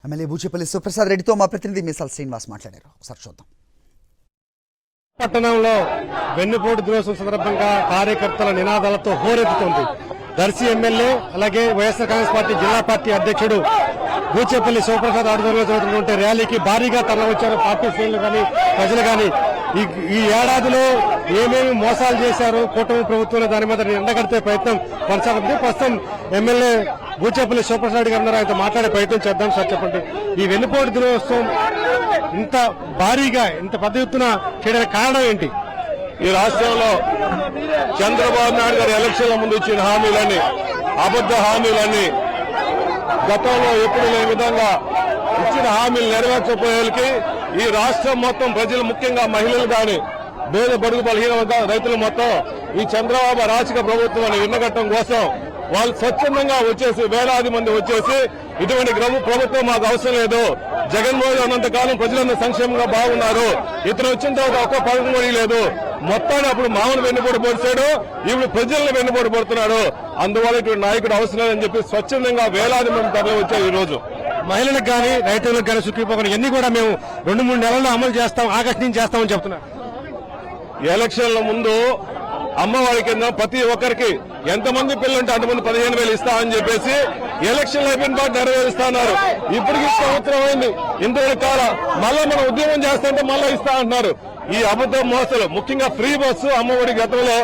MLA Boochepalli Suprasad రెడ్డితో మా ప్రతినిధి మీసాల శ్రీనివాస్ మాట్లాడారు. ఒకసారి చూద్దాం. పట్టణంలో వెన్నుపోటు దినోత్సవం సందర్భంగా కార్యకర్తల నినాదాలతో హోరెత్తుతోంది. దర్శి ఎమ్మెల్యే అలాగే వైఎస్ఆర్ కాంగ్రెస్ పార్టీ జిల్లా పార్టీ అధ్యక్షుడు బూచేపల్లి శివప్రసాద్ ఆధ్వర్యంలో జరుగుతున్నటువంటి ర్యాలీకి భారీగా తరలివచ్చారు పార్టీ శ్రేణులు కానీ ప్రజలు కానీ. ఈ ఏడాదిలో ఏమేమి మోసాలు చేశారు కూటమి ప్రభుత్వంలో దాని మీద ఎండగడితే ప్రయత్నం కొనసాగుతుంది. ప్రస్తుతం ఎమ్మెల్యే బూచేపల్లి శివప్రసాద్ రెడ్డి గారు ఆయనతో మాట్లాడే ప్రయత్నం చేద్దాం. సార్ చెప్పండి, ఈ వెన్నుపోటు దినోత్సవం ఇంత భారీగా ఇంత పెద్ద ఎత్తున చేయడానికి కారణం ఏంటి? ఈ రాష్ట్రంలో చంద్రబాబు నాయుడు గారు ఎలక్షన్ల ముందు ఇచ్చిన హామీలని, అబద్ధ హామీలని, గతంలో ఎప్పుడు లేని విధంగా ఇచ్చిన హామీలు నెరవేర్చకపోయేకి ఈ రాష్ట్రం మొత్తం ప్రజలు, ముఖ్యంగా మహిళలు కానీ, పేద బడుగు బలహీన వర్గాల రైతులు మొత్తం ఈ చంద్రబాబు రాజకీయ ప్రభుత్వాన్ని విన్నగట్టడం కోసం వాళ్ళు స్వచ్ఛందంగా వచ్చేసి వేలాది మంది వచ్చేసి ఇటువంటి ప్రభుత్వం మాకు అవసరం లేదు, జగన్మోహన్ ఉన్నంతకాలం ప్రజలందరూ సంక్షేమంగా బాగున్నారు, ఇతను వచ్చిన తర్వాత ఒక్క పథకం కూడా లేదు, మొత్తాన్ని అప్పుడు మామూలు వెన్నుపోటు పొడిచాడు, ఇప్పుడు ప్రజలను వెన్నుపోటు పడుతున్నాడు, అందువల్ల ఇటువంటి నాయకుడు అవసరం లేదని చెప్పి స్వచ్ఛందంగా వేలాది మంది తరలి వచ్చారు. ఈ రోజు మహిళలకు కానీ రైతులకు కానీ సుఖీపోకని ఎన్ని కూడా మేము 2-3 నెలల్లో అమలు చేస్తాం, ఆగస్టు నుంచి చేస్తామని చెప్తున్నారు. ఎలక్షన్ల ముందు అమ్మవారి కింద ప్రతి ఒక్కరికి ఎంతమంది పిల్లలుంటే అంతమంది 15,000 ఇస్తామని చెప్పేసి ఎలక్షన్లు అయిపోయిన పాటు నెరవేరుస్తున్నారు. ఇప్పటికి సంవత్సరం అయింది, ఇంతవరకు కాల మళ్ళా మనం ఉద్యమం చేస్తుంటే మళ్ళా ఇస్తా అంటున్నారు. ఈ అబద్ధం మోసాలు, ముఖ్యంగా ఫ్రీ బస్సు, అమ్మఒడి గతంలో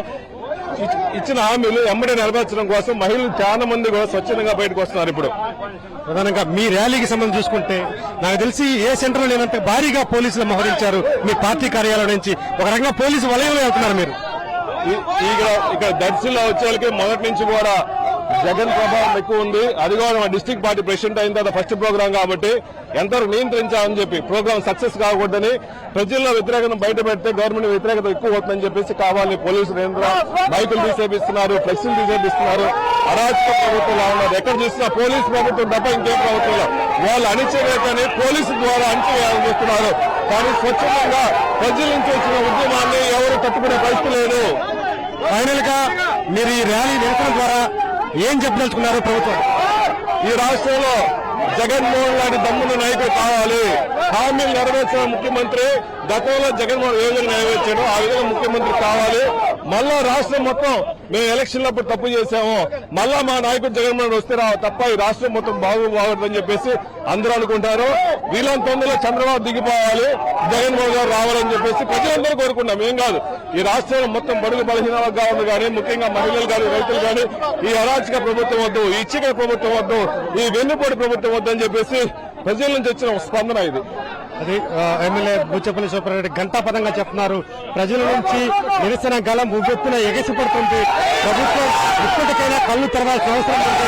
ఇచ్చిన హామీలు ఎమ్మడే నెరవేర్చడం కోసం మహిళలు చాలా మంది కూడా స్వచ్ఛందంగా బయటకు వస్తున్నారు. ఇప్పుడు ప్రధానంగా మీ ర్యాలీకి సంబంధించి చూసుకుంటే నాకు తెలిసి ఏ సెంటర్ లేనంత భారీగా పోలీసులు మోహరించారు. మీ పార్టీ కార్యాలయం నుంచి ఒక రకంగా పోలీసు వలయంలో వెళ్తున్నారు మీరు. ఇక్కడ దర్శిలో వచ్చేకి మొదటి నుంచి కూడా జగన్ ప్రభావం ఎక్కువ ఉంది. అది కూడా మా డిస్టిక్ పార్టీ ప్రెసిడెంట్ అయిన తర్వాత ఫస్ట్ ప్రోగ్రాం కాబట్టి ఎంతవరకు నియంత్రించాలని చెప్పి, ప్రోగ్రాం సక్సెస్ కాకూడదని, ప్రజల్లో వ్యతిరేకత బయట పెడితే గవర్నమెంట్ వ్యతిరేకత ఎక్కువ అవుతుందని చెప్పేసి కావాలని పోలీసులు బైకులు తీసేపిస్తున్నారు, ఫ్లెక్సీలు తీసేపిస్తున్నారు. అరాచక ప్రభుత్వంలో ఉన్నారు. ఎక్కడ చూసినా పోలీసు ప్రభుత్వం తప్ప ఇంకేం ప్రభుత్వంలో వాళ్ళు అణిచివేతని పోలీసు ద్వారా అణిచివేయాలని చూస్తున్నారు. కానీ స్వచ్ఛందంగా ప్రజల నుంచి వచ్చిన ఉద్యమాన్ని ఎవరు తట్టుకునే పరిస్థితి లేదు. ఫైనల్ గా మీరు ఈ ర్యాలీ నిరసన ద్వారా ఏం చెప్పదలుచుకున్నారు ప్రభుత్వం? ఈ రాష్ట్రంలో జగన్మోహన్ లాంటి దమ్మున నాయకుడు కావాలి. హామీలు నెరవేర్చిన ముఖ్యమంత్రి, గతంలో జగన్మోహన్ ఏ విధంగా నెరవేర్చాడో ఆ విధంగా ముఖ్యమంత్రి కావాలి. మళ్ళా రాష్ట్రం మొత్తం మేము ఎలక్షన్లప్పుడు తప్పు చేశాము, మళ్ళా మా నాయకుడు జగన్మోహన్ వస్తే తప్ప ఈ రాష్ట్రం మొత్తం బాగుంటుందని చెప్పేసి అందరూ అనుకుంటారు. వీళ్ళని తొందరలో చంద్రబాబు దిగిపోవాలి, జగన్మోహన్ గారు రావాలని చెప్పేసి ప్రజలందరూ కోరుకుంటాం. ఏం కాదు, ఈ రాష్ట్రంలో మొత్తం బడుగు బలహీన వర్గాలు కానీ, ముఖ్యంగా మహిళలు కానీ, రైతులు కానీ ఈ అరాచక ప్రభుత్వం వద్దు, ఈ ఇచ్చిక ప్రభుత్వం వద్దు, ఈ వెన్నుపోటు ప్రభుత్వం వద్దు అని చెప్పేసి ప్రజల నుంచి వచ్చిన స్పందన ఇది. అది ఎమ్మెల్యే బూచేపల్లి శివప్రసాద్ రెడ్డి గంటాపదంగా చెప్తున్నారు. ప్రజల నుంచి నిరసన గలం ఉవ్వెత్తున ఎగసిపడుతుంది. ప్రభుత్వం ఇప్పటికైనా కళ్ళు తెరవాల్సిన అవసరం ఉంది.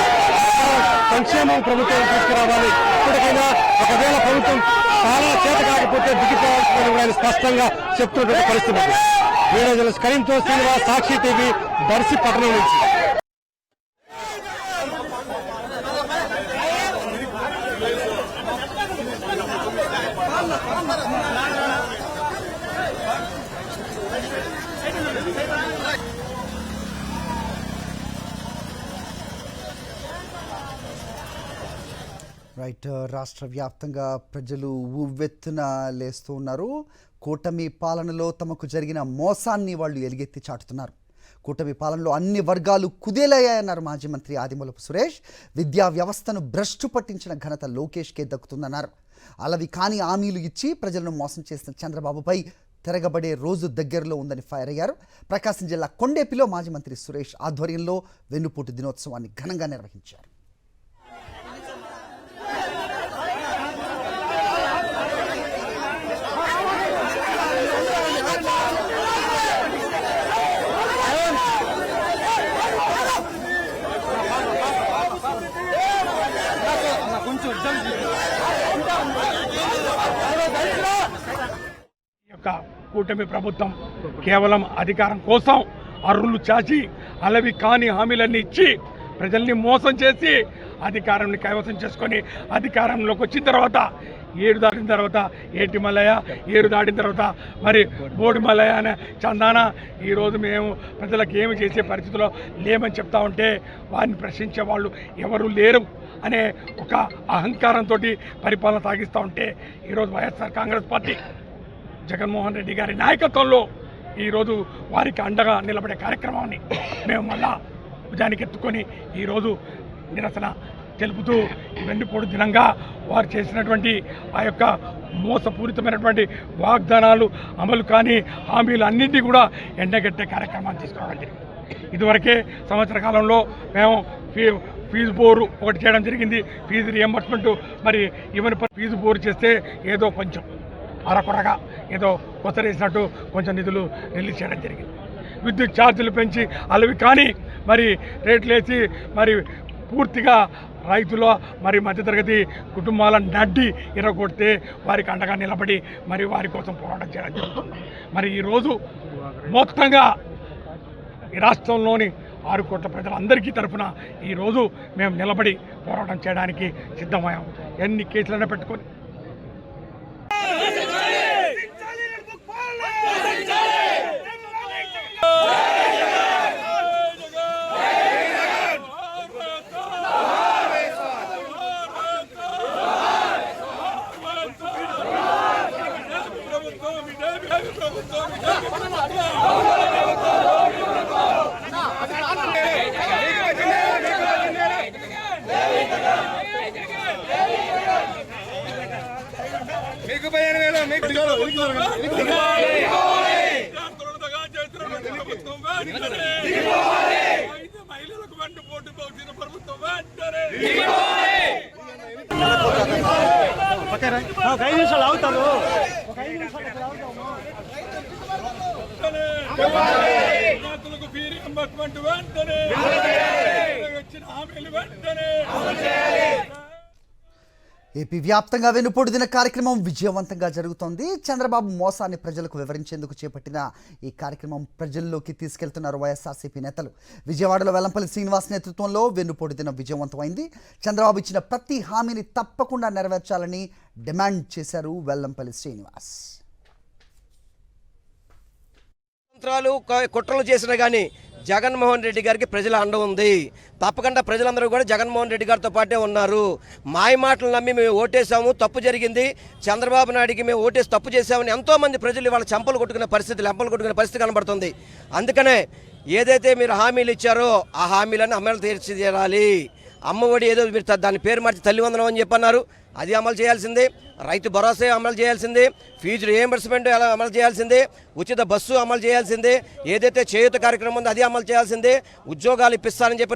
సంక్షేమం ప్రభుత్వం తీసుకురావాలి. ఇప్పటికైనా ఒకవేళ ప్రభుత్వం చాలా చేత కాకపోతే దిగిపోవాల్సిందని ఆయన స్పష్టంగా చెప్తున్నటువంటి పరిస్థితి ఉంది. వీడియో జర్నలిస్ట్ కరీంతో శ్రీనివాస్, సాక్షి టీవీ, దర్శి పట్టణం నుంచి. రైట్, రాష్ట్ర వ్యాప్తంగా ప్రజలు ఉవ్వెత్తున లేస్తూ ఉన్నారు. కూటమి పాలనలో తమకు జరిగిన మోసాన్ని వాళ్ళు ఎలుగెత్తి చాటుతున్నారు. కూటమి పాలనలో అన్ని వర్గాలు కుదేలయ్యాయన్నారు మాజీ మంత్రి ఆదిమూలపు సురేష్. విద్యా వ్యవస్థను భ్రష్టు పట్టించిన ఘనత లోకేష్కే దక్కుతుందన్నారు. అలవి కాని హామీలు ఇచ్చి ప్రజలను మోసం చేసిన చంద్రబాబుపై తిరగబడే రోజు దగ్గరలో ఉందని ఫైర్ అయ్యారు. ప్రకాశం జిల్లా కొండేపిలో మాజీ మంత్రి సురేష్ ఆధ్వర్యంలో వెన్నుపోటు దినోత్సవాన్ని ఘనంగా నిర్వహించారు. కూటమి ప్రభుత్వం కేవలం అధికారం కోసం అర్రులు చాచి అలవి కాని హామీలన్నీ ఇచ్చి ప్రజల్ని మోసం చేసి అధికారాన్ని కైవసం చేసుకొని అధికారంలోకి వచ్చిన తర్వాత ఏడు దాటిన తర్వాత ఏటి మల్లయ్య, ఏడు దాటిన తర్వాత మరి బోడి మల్లయ్య అనే చందాన ఈరోజు మేము ప్రజలకు ఏమి చేసే పరిస్థితిలో లేమని చెప్తా ఉంటే వారిని ప్రశ్నించే వాళ్ళు ఎవరు లేరు అనే ఒక అహంకారంతో పరిపాలన సాగిస్తూ ఉంటే ఈరోజు వైఎస్ఆర్ కాంగ్రెస్ పార్టీ జగన్మోహన్ రెడ్డి గారి నాయకత్వంలో ఈరోజు వారికి అండగా నిలబడే కార్యక్రమాన్ని మేము మళ్ళా భుజానికి ఎత్తుకొని ఈరోజు నిరసన తెలుపుతూ వెన్నుపోటు దినంగా వారు చేసినటువంటి ఆ యొక్క మోసపూరితమైనటువంటి వాగ్దానాలు అమలు కాని హామీలు అన్నింటినీ కూడా ఎండగట్టే కార్యక్రమాన్ని తీసుకోవడం జరిగింది. ఇదివరకే సంవత్సర కాలంలో మేము ఫీజు బోరు ఒకటి చేయడం జరిగింది. ఫీజు రియంబర్స్మెంట్ మరి ఇవన్నీ ఫీజు బోరు చేస్తే ఏదో కొంచెం అరకొరగా ఏదో కొత్తరేసినట్టు కొంచెం నిధులు రిలీజ్ చేయడం జరిగింది. విద్యుత్ ఛార్జీలు పెంచి అలవి కానీ మరి రేట్లు వేసి మరి పూర్తిగా రైతుల మరి మధ్యతరగతి కుటుంబాలను నడ్డి ఇరగొడితే వారికి అండగా నిలబడి మరి వారి కోసం పోరాటం చేయడం జరుగుతుంది. మరి ఈరోజు మొత్తంగా ఈ రాష్ట్రంలోని 6 కోట్ల ప్రజలందరికీ తరఫున ఈరోజు మేము నిలబడి పోరాటం చేయడానికి సిద్ధమయ్యాం. ఎన్ని కేసులైనా పెట్టుకొని ఏపీ వ్యాప్తంగా వెన్నుపోటు దిన కార్యక్రమం విజయవంతంగా జరుగుతోంది. చంద్రబాబు మోసాన్ని ప్రజలకు వివరించేందుకు చేపట్టిన ఈ కార్యక్రమం ప్రజల్లోకి తీసుకెళ్తున్నారు వైఎస్ఆర్సీపీ నేతలు. విజయవాడలో వెల్లంపల్లి శ్రీనివాస్ నేతృత్వంలో వెన్నుపోటు దినం విజయవంతమైంది. చంద్రబాబు ఇచ్చిన ప్రతి హామీని తప్పకుండా నెరవేర్చాలని డిమాండ్ చేశారు వెల్లంపల్లి శ్రీనివాస్. కుట్రలు చేసినా కానీ జగన్మోహన్ రెడ్డి గారికి ప్రజల అండ ఉంది. తప్పకుండా ప్రజలందరూ కూడా జగన్మోహన్ రెడ్డి గారితో పాటే ఉన్నారు. మాయ మాటలు నమ్మి మేము ఓటేసాము, తప్పు జరిగింది, చంద్రబాబు నాయుడికి మేము ఓటేసి తప్పు చేసామని ఎంతోమంది ప్రజలు వాళ్ళ చెంపలు కొట్టుకునే పరిస్థితి, లెంపలు కొట్టుకునే పరిస్థితి కనబడుతుంది. అందుకనే ఏదైతే మీరు హామీలు ఇచ్చారో ఆ హామీలను అమలు తీర్చాలి. అమ్మఒడి ఏదో మీరు దాని పేరు మార్చి తల్లివందనం అని చెప్పన్నారు, అది అమలు చేయాల్సిందే. రైతు భరోసా అమలు చేయాల్సిందే. ఫీజు రియంబర్స్మెంట్ అమలు చేయాల్సిందే. ఉచిత బస్సు అమలు చేయాల్సిందే. ఏదైతే చేయూత కార్యక్రమం ఉందో అది అమలు చేయాల్సిందే. ఉద్యోగాలు ఇప్పిస్తానని చెప్పి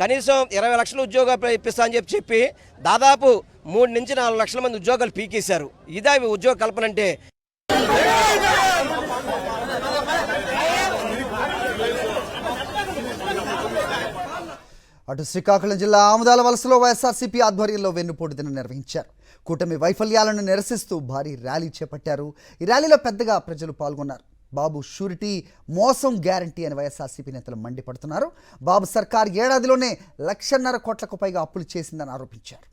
కనీసం 20 లక్షల ఉద్యోగాలు ఇప్పిస్తానని చెప్పి దాదాపు 3 నుంచి 4 లక్షల మంది ఉద్యోగాలు పీకేశారు. ఇదే ఉద్యోగ కల్పన అంటే. అటు శ్రీకాకుళం జిల్లా ఆముదాల వలసలో వైఎస్ఆర్సీపీ ఆధ్వర్యంలో వెన్నుపోటు దినం నిర్వహించారు. కూటమి వైఫల్యాలను నిరసిస్తూ భారీ ర్యాలీ చేపట్టారు. ఈ ర్యాలీలో పెద్దగా ప్రజలు పాల్గొన్నారు. బాబు షూరిటీ మోసం గ్యారంటీ అని వైఎస్ఆర్సీపీ నేతలు మండిపడుతున్నారు. బాబు సర్కార్ ఏడాదిలోనే 1,50,000 కోట్లకు పైగా అప్పులు చేసిందని ఆరోపించారు.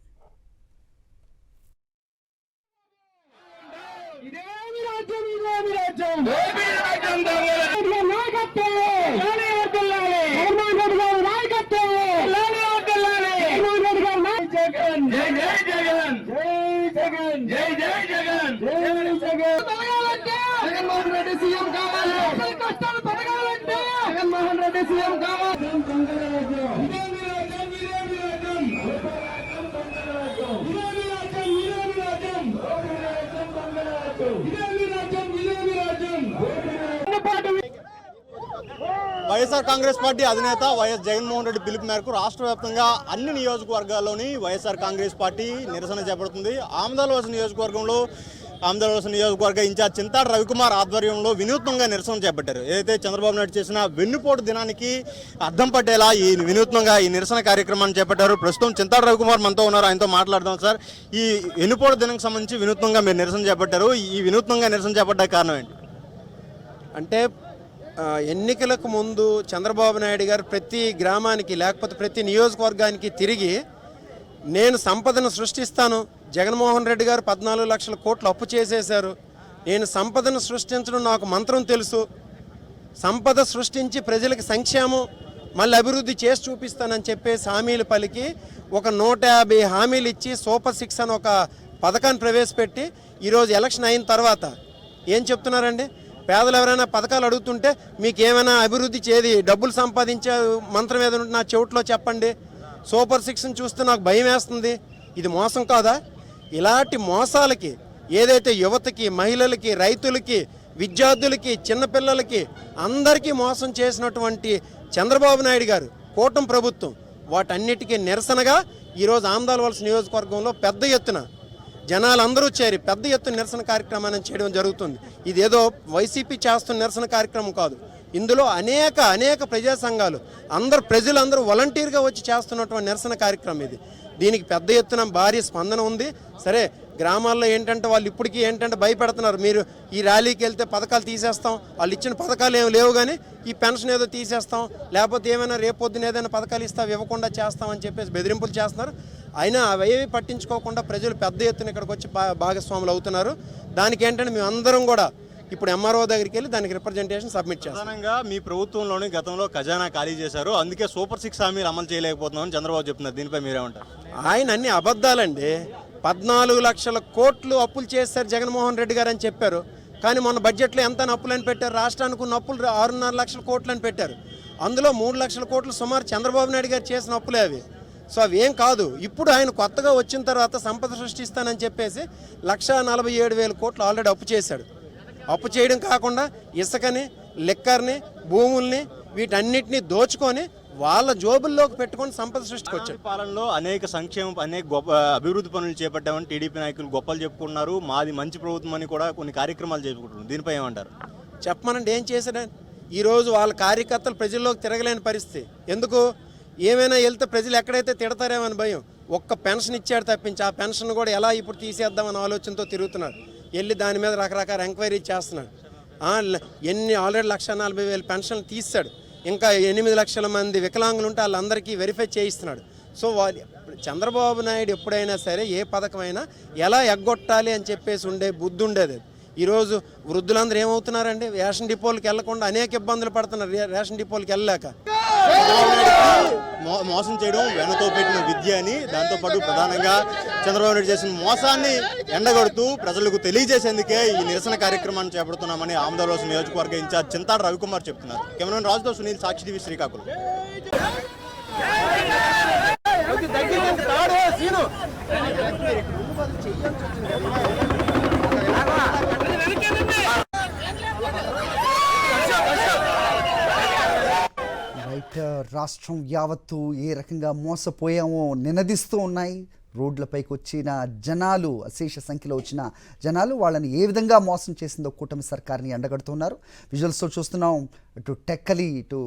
వైఎస్ఆర్ కాంగ్రెస్ పార్టీ అధినేత వైఎస్ జగన్మోహన్ రెడ్డి పిలుపు మేరకు రాష్ట్ర వ్యాప్తంగా అన్ని నియోజకవర్గాల్లోని వైఎస్ఆర్ కాంగ్రెస్ పార్టీ నిరసన చేపడుతుంది. ఆమదాలవలస నియోజకవర్గంలో ఆమదాలవలస నియోజకవర్గ ఇన్ఛార్జ్ చింతాడ రవికుమార్ ఆధ్వర్యంలో వినూత్నంగా నిరసన చేపట్టారు. ఏదైతే చంద్రబాబు నాయుడు చేసిన వెన్నుపోటు దినానికి అద్దం పట్టేలా ఈ వినూత్నంగా ఈ నిరసన కార్యక్రమాన్ని చేపట్టారు. ప్రస్తుతం చింతాడ రవికుమార్ మనతో ఉన్నారు, ఆయనతో మాట్లాడదాం. సార్, ఈ వెన్నుపోటు దినానికి సంబంధించి వినూత్నంగా మీరు నిరసన చేపట్టారు. ఈ వినూత్నంగా నిరసన చేపట్టడానికి కారణం ఏంటి? అంటే ఎన్నికలకు ముందు చంద్రబాబు నాయుడు గారు ప్రతి గ్రామానికి లేకపోతే ప్రతి నియోజకవర్గానికి తిరిగి నేను సంపదను సృష్టిస్తాను, జగన్మోహన్ రెడ్డి గారు 14 లక్షల కోట్లు అప్పు చేసేశారు. నేను సంపదను సృష్టించడం నాకు మంత్రం తెలుసు, సంపద సృష్టించి ప్రజలకు సంక్షేమం మళ్ళీ అభివృద్ధి చేసి చూపిస్తానని చెప్పేసి హామీలు పలికి ఒక 150 హామీలు ఇచ్చి సూపర్ 6 అని ఒక పథకాన్ని ప్రవేశపెట్టి ఈరోజు ఎలక్షన్ అయిన తర్వాత ఏం చెప్తున్నారండి? పేదలు ఎవరైనా పథకాలు అడుగుతుంటే మీకు ఏమైనా అభివృద్ధి చేది డబ్బులు సంపాదించే మంత్రం ఏదైనా నా చెవిట్లో చెప్పండి. సూపర్ 6ని చూస్తే నాకు భయం వేస్తుంది. ఇది మోసం కాదా? ఇలాంటి మోసాలకి ఏదైతే యువతకి, మహిళలకి, రైతులకి, విద్యార్థులకి, చిన్నపిల్లలకి అందరికీ మోసం చేసినటువంటి చంద్రబాబు నాయుడు గారు కూటమి ప్రభుత్వం వాటన్నిటికీ నిరసనగా ఈరోజు ఆమదాల వలస నియోజకవర్గంలో పెద్ద ఎత్తున జనాలు అందరూ చేరి పెద్ద ఎత్తున నిరసన కార్యక్రమాన్ని చేయడం జరుగుతుంది. ఇదేదో వైసీపీ చేస్తున్న నిరసన కార్యక్రమం కాదు. ఇందులో అనేక ప్రజా సంఘాలు ప్రజలందరూ వాలంటీర్గా వచ్చి చేస్తున్నటువంటి నిరసన కార్యక్రమం ఇది. దీనికి పెద్ద ఎత్తున భారీ స్పందన ఉంది. సరే, గ్రామాల్లో ఏంటంటే వాళ్ళు ఇప్పటికీ ఏంటంటే భయపెడుతున్నారు, మీరు ఈ ర్యాలీకి వెళ్తే పథకాలు తీసేస్తాం, వాళ్ళు ఇచ్చిన పథకాలు ఏమి లేవు కానీ ఈ పెన్షన్ ఏదో తీసేస్తాం, లేకపోతే ఏమైనా రేపొద్దున ఏదైనా పథకాలు ఇవ్వకుండా చేస్తామని చెప్పేసి బెదిరింపులు చేస్తున్నారు. అయినా అవేవి పట్టించుకోకుండా ప్రజలు పెద్ద ఎత్తున ఇక్కడికి వచ్చి భాగస్వాములు అవుతున్నారు. దానికి ఏంటంటే మేము అందరం కూడా ఇప్పుడు ఎంఆర్ఓ దగ్గరికి వెళ్ళి దానికి రిప్రజెంటేషన్ సబ్మిట్ చేస్తాం. ప్రధానంగా మీ ప్రభుత్వంలోని గతంలో ఖజానా ఖాళీ చేశారు, అందుకే సూపర్ 6 హామీలు అమలు చేయలేకపోతున్నామని చంద్రబాబు చెప్తున్నారు. దీనిపై మీరేమంటారు? ఆయన అన్ని అబద్ధాలండి. 14 లక్షల కోట్లు అప్పులు చేశారు జగన్మోహన్ రెడ్డి గారు అని చెప్పారు. కానీ మొన్న బడ్జెట్లో ఎంత అప్పులని పెట్టారు? రాష్ట్రానికి ఉన్న అప్పులు 6.5 లక్షల కోట్లు అని పెట్టారు. అందులో 3 లక్షల కోట్లు సుమారు చంద్రబాబు నాయుడు గారు చేసిన అప్పులే అవి. సో అవి ఏం కాదు. ఇప్పుడు ఆయన కొత్తగా వచ్చిన తర్వాత సంపద సృష్టిస్తానని చెప్పేసి 1,47,000 కోట్లు ఆల్రెడీ అప్పు చేశాడు. అప్పు చేయడం కాకుండా ఇసుకని, లిక్కర్ని, భూముల్ని వీటన్నిటిని దోచుకొని వాళ్ళ జోబుల్లోకి పెట్టుకొని సంపద సృష్టికి వచ్చాడు. పాలనలో అనేక సంక్షేమం, అనేక గొప్ప అభివృద్ధి పనులు చేపట్టామని టీడీపీ నాయకులు గొప్పలు చెప్పుకున్నారు. మాది మంచి ప్రభుత్వం అని కూడా కొన్ని కార్యక్రమాలు చేసుకుంటున్నారు. దీనిపై ఏమంటారు? చెప్పమనండి, ఏం చేశాడని? ఈరోజు వాళ్ళ కార్యకర్తలు ప్రజల్లోకి తిరగలేని పరిస్థితి. ఎందుకు? ఏమైనా వెళ్తే ప్రజలు ఎక్కడైతే తిడతారేమని భయం. ఒక్క పెన్షన్ ఇచ్చాడు తప్పించి ఆ పెన్షన్ కూడా ఎలా ఇప్పుడు తీసేద్దామని ఆలోచనతో తిరుగుతున్నాడు. వెళ్ళి దాని మీద రకరకాల ఎంక్వైరీ చేస్తున్నాడు. ఆల్రెడీ 1,40,000 పెన్షన్లు తీస్తాడు. ఇంకా 8 లక్షల మంది వికలాంగులు ఉంటే వాళ్ళందరికీ వెరిఫై చేయిస్తున్నాడు. సో చంద్రబాబు నాయుడు ఎప్పుడైనా సరే ఏ పథకమైనా ఎలా ఎగ్గొట్టాలి అని చెప్పేసి ఉండే బుద్ధి ఉండేది. ఈరోజు వృద్ధులందరూ ఏమవుతున్నారండి? రేషన్ డిపోలకు వెళ్లకుండా అనేక ఇబ్బందులు పడుతున్నారు. రేషన్ డిపోలకు వెళ్ళలేక మోసం చేయడం వెనతో పెట్టిన విద్య అని, దాంతోపాటు ప్రధానంగా చంద్రబాబు నాయుడు చేసిన మోసాన్ని ఎండగొడుతూ ప్రజలకు తెలియజేసేందుకే ఈ నిరసన కార్యక్రమాన్ని చేపడుతున్నామని ఆమదాల వలస నియోజకవర్గ ఇన్ఛార్జ్ చింతాడ రవికుమార్ చెప్తున్నారు. కెమెరామెన్ రాజుతో సునీల్, సాక్షి టీవీ, శ్రీకాకుళం. రాష్ట్రం యావత్తు ఏ రకంగా మోసపోయామో నినదిస్తూ ఉన్నాయి. రోడ్లపైకి వచ్చిన జనాలు, అశేష సంఖ్యలో వచ్చిన జనాలు వాళ్ళని ఏ విధంగా మోసం చేసిందో కూటమి సర్కార్ని ఎండగడుతున్నారు. విజువల్స్తో చూస్తున్నాం. ఇటు టెక్కలి, ఇటు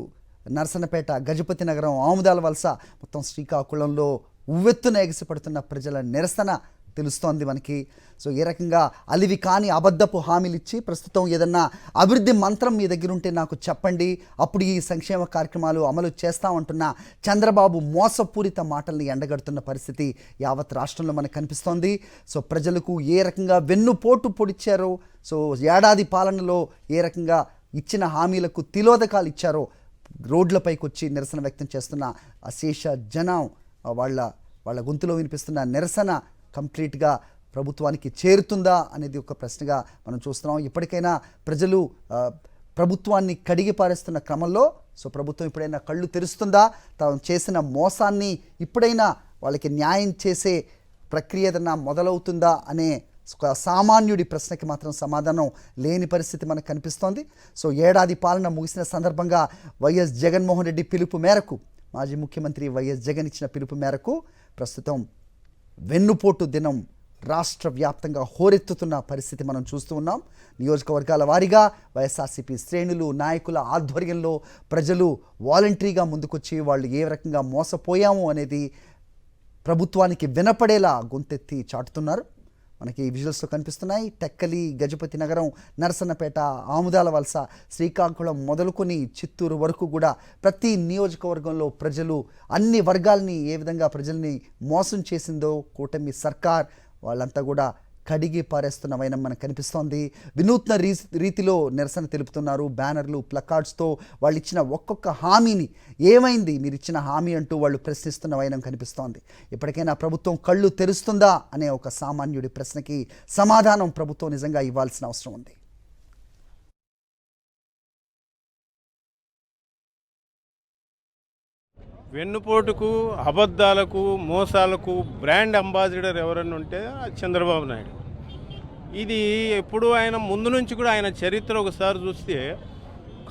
నరసన్నపేట, గజపతి నగరం, ఆముదాల వలస, మొత్తం శ్రీకాకుళంలో ఉవ్వెత్తున ఎగిసిపడుతున్న ప్రజల నిరసన తెలుస్తోంది మనకి. సో ఏ రకంగా అలివి కాని అబద్ధపు హామీలు ఇచ్చి ప్రస్తుతం ఏదన్నా అభివృద్ధి మంత్రం మీ దగ్గర ఉంటే నాకు చెప్పండి, అప్పుడు ఈ సంక్షేమ కార్యక్రమాలు అమలు చేస్తామంటున్న చంద్రబాబు మోసపూరిత మాటల్ని ఎండగడుతున్న పరిస్థితి యావత్ రాష్ట్రంలో మనకు కనిపిస్తోంది. సో ప్రజలకు ఏ రకంగా వెన్నుపోటు పొడిచారో, సో ఏడాది పాలనలో ఏ రకంగా ఇచ్చిన హామీలకు తిలోదకాలు ఇచ్చారో, రోడ్లపైకి వచ్చి నిరసన వ్యక్తం చేస్తున్న అశేష జనం వాళ్ళ గొంతులో వినిపిస్తున్న నిరసన కంప్లీట్గా ప్రభుత్వానికి చేరుతుందా అనేది ఒక ప్రశ్నగా మనం చూస్తున్నాం. ఇప్పటికైనా ప్రజలు ప్రభుత్వాన్ని కడిగి పారేస్తున్న క్రమంలో సో ప్రభుత్వం ఇప్పుడైనా కళ్ళు తెరుస్తుందా, తాను చేసిన మోసాన్ని ఇప్పుడైనా వాళ్ళకి న్యాయం చేసే ప్రక్రియ ఏదన్నా మొదలవుతుందా అనే సామాన్యుడి ప్రశ్నకి మాత్రం సమాధానం లేని పరిస్థితి మనకు కనిపిస్తోంది. సో ఏడాది పాలన ముగిసిన సందర్భంగా వైఎస్ జగన్మోహన్ రెడ్డి పిలుపు మేరకు, మాజీ ముఖ్యమంత్రి వైఎస్ జగన్ ఇచ్చిన పిలుపు మేరకు ప్రస్తుతం వెన్నుపోటు దినం రాష్ట్ర వ్యాప్తంగా హోరెత్తుతున్న పరిస్థితి మనం చూస్తూ ఉన్నాం. నియోజకవర్గాల వారీగా వైఎస్ఆర్సీపీ శ్రేణులు, నాయకుల ఆధ్వర్యంలో ప్రజలు వాలంటరీగా ముందుకొచ్చి వాళ్ళు ఏ రకంగా మోసపోయాము అనేది ప్రభుత్వానికి వినపడేలా గొంతెత్తి చాటుతున్నారు. మనకి విజువల్స్లో కనిపిస్తున్నాయి. టెక్కలి, గజపతి నగరం, నరసన్నపేట, ఆముదాల వలస, శ్రీకాకుళం మొదలుకొని చిత్తూరు వరకు కూడా ప్రతి నియోజకవర్గంలో ప్రజలు అన్ని వర్గాలని ఏ విధంగా ప్రజల్ని మోసం చేసిందో కూటమి సర్కార్ వాళ్ళంతా కూడా కడిగి పారేస్తున్న వైనం మనకు కనిపిస్తోంది. వినూత్న రీతిలో నిరసన తెలుపుతున్నారు. బ్యానర్లు, ప్లకార్డ్స్తో వాళ్ళు ఇచ్చిన ఒక్కొక్క హామీని ఏమైంది మీరు ఇచ్చిన హామీ అంటూ వాళ్ళు ప్రశ్నిస్తున్న వైనం కనిపిస్తోంది. ఇప్పటికైనా ప్రభుత్వం కళ్ళు తెరుస్తుందా అనే ఒక సామాన్యుడి ప్రశ్నకి సమాధానం ప్రభుత్వం నిజంగా ఇవ్వాల్సిన అవసరం ఉంది. వెన్నుపోటుకు, అబద్ధాలకు, మోసాలకు బ్రాండ్ అంబాసిడర్ ఎవరన్నా ఉంటే అది చంద్రబాబు నాయుడు. ఇది ఎప్పుడు ఆయన ముందు నుంచి కూడా ఆయన చరిత్ర ఒకసారి చూస్తే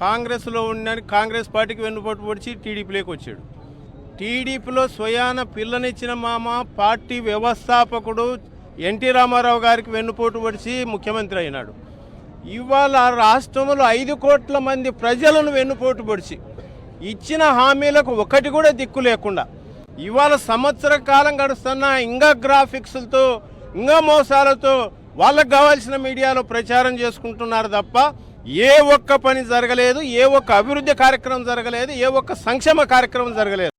కాంగ్రెస్లో ఉండడానికి కాంగ్రెస్ పార్టీకి వెన్నుపోటు పొడిచి టీడీపీలోకి వచ్చాడు. టీడీపీలో స్వయాన పిల్లనిచ్చిన మామ పార్టీ వ్యవస్థాపకుడు ఎన్టీ రామారావు గారికి వెన్నుపోటు పొడిచి ముఖ్యమంత్రి అయినాడు. ఇవాళ రాష్ట్రంలో 5 కోట్ల మంది ప్రజలను వెన్నుపోటు పొడిచి ఇచ్చిన హామీలకు ఒకటి కూడా దిక్కు లేకుండా ఇవాళ సంవత్సర కాలం గడుస్తున్న ఇంకా గ్రాఫిక్స్లతో ఇంకా మోసాలతో వాళ్ళకు కావాల్సిన మీడియాలో ప్రచారం చేసుకుంటున్నారు తప్ప ఏ ఒక్క పని జరగలేదు, ఏ ఒక్క అభివృద్ధి కార్యక్రమం జరగలేదు, ఏ ఒక్క సంక్షేమ కార్యక్రమం జరగలేదు.